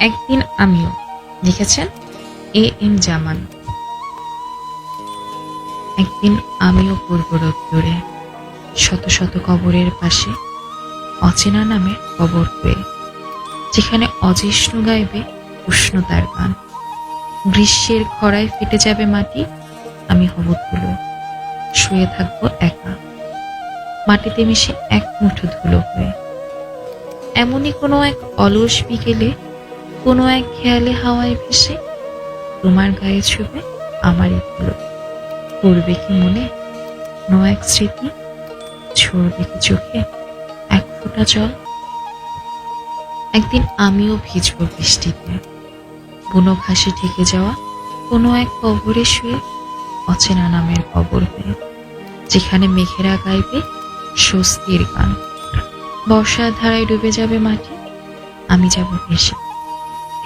একদিন আমিও। লিখেছেন এম জামান। একদিন আমিও পূর্ব রোদ্দুরে শত শত কবরের পাশে অচেনা নামের কবর পেয়ে, যেখানে অজিষ্ণু গাইবে উষ্ণতার গান। গ্রীষ্মের খরায় ফেটে যাবে মাটি, আমি হব ধুলো, শুয়ে থাকবো একা মাটিতে মিশে এক মুঠো ধুলো হয়ে। এমনই কোনো এক অলস বিকেলে কোনো এক খেয়ালে হাওয়ায় ভেসে তোমার গায়ে ছুবে আমারই ধুলো। পড়বে কি মনে কোনো এক স্মৃতি, ঝরবে কি চোখে এক ফোঁটা জল। একদিন আমিও ভিজবো বৃষ্টিতে, বুনো ঘাসে ঢেকে যাওয়া কোনো এক কবরে শুয়ে, অচেনা নামের কবর হয়ে, যেখানে মেঘেরা গাইবে স্বস্তির গান। বর্ষার ধারায় ডুবে যাবে মাটি, আমি যাব ভেসে,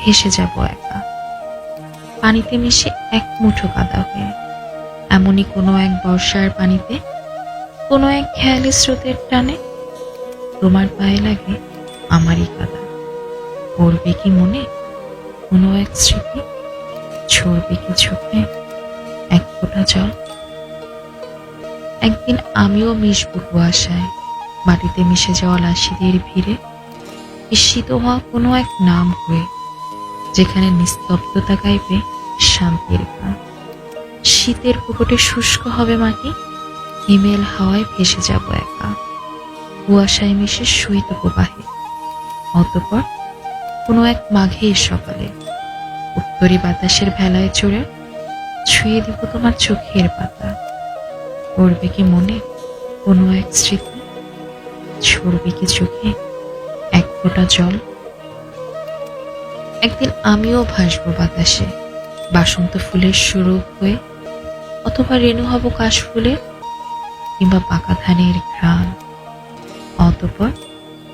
ভেসে যাব একা পানিতে মিশে এক মুঠো কাদা হয়ে। এমনই কোনো এক বর্ষার পানিতে কোনো এক খেয়ালি স্রোতের টানে তোমার পায়ে লাগে আমারই কাদা। পড়বে কি মনে কোনো এক স্মৃতি, ঝরবে কি চোখে এক ফোঁটা জল। একদিন আমিও মিশবো কুয়াশায়, মাটিতে মিশে যাওয়া লাশিদের ভিড়ে, ঈষিত হওয়া কোনো এক নাম হয়ে, যেখানে নিস্তব্ধতা গাইবে শান্তির গান। শীতের পুকুরে শুষ্ক হবে মাটি, হিমেল হাওয়ায় ভেসে যাব একা কুয়াশায় মিশে শৈত প্রবাহে। অতঃপর কোনো এক মাঘের সকালে উত্তরি বাতাসের ভেলায় চড়ে ছুঁয়ে দিব তোমার চোখের পাতা। পড়বে কি মনে কোনো এক স্মৃতি, ঝরবে কি চোখে এক ফোঁটা জল। একদিন আমিও ভাসবো বাতাসে, বাসন্ত ফুলের স্বরূপ হয়ে, অথবা রেণু হব কাশ ফুলে কিংবা পাকা ধানের ঘ্রাণ। অতঃপর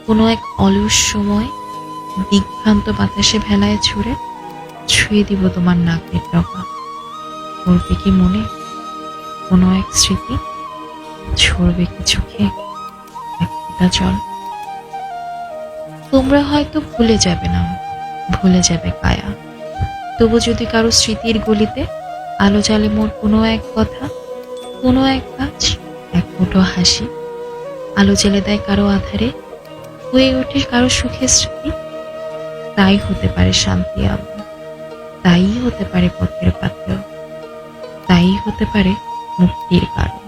কোনো এক অলস সময় দিগ্ভ্রান্ত বাতাসে ভেলায় ছুড়ে ছুঁয়ে দিব তোমার নাকের ডগা। পড়বে কি মনে কোনো এক স্মৃতি, ঝরবে কি চোখে এক ফোঁটা জল। তোমরা হয়তো ভুলে যাবে না, ভুলে যাবে কায়া, তবু যদি কারো স্মৃতির গলিতে আলো জ্বালে মোর কোনো এক কথা, কোনো এক কাজ, এক মুঠো হাসি, আলো জ্বেলে দেয় কারো আধারে, হয়ে ওঠে কারো সুখের স্মৃতি, তাই হতে পারে শান্তি আমার, তাই হতে পারে পথের পাথেয়, তাই হতে পারে মুক্তির কারণ।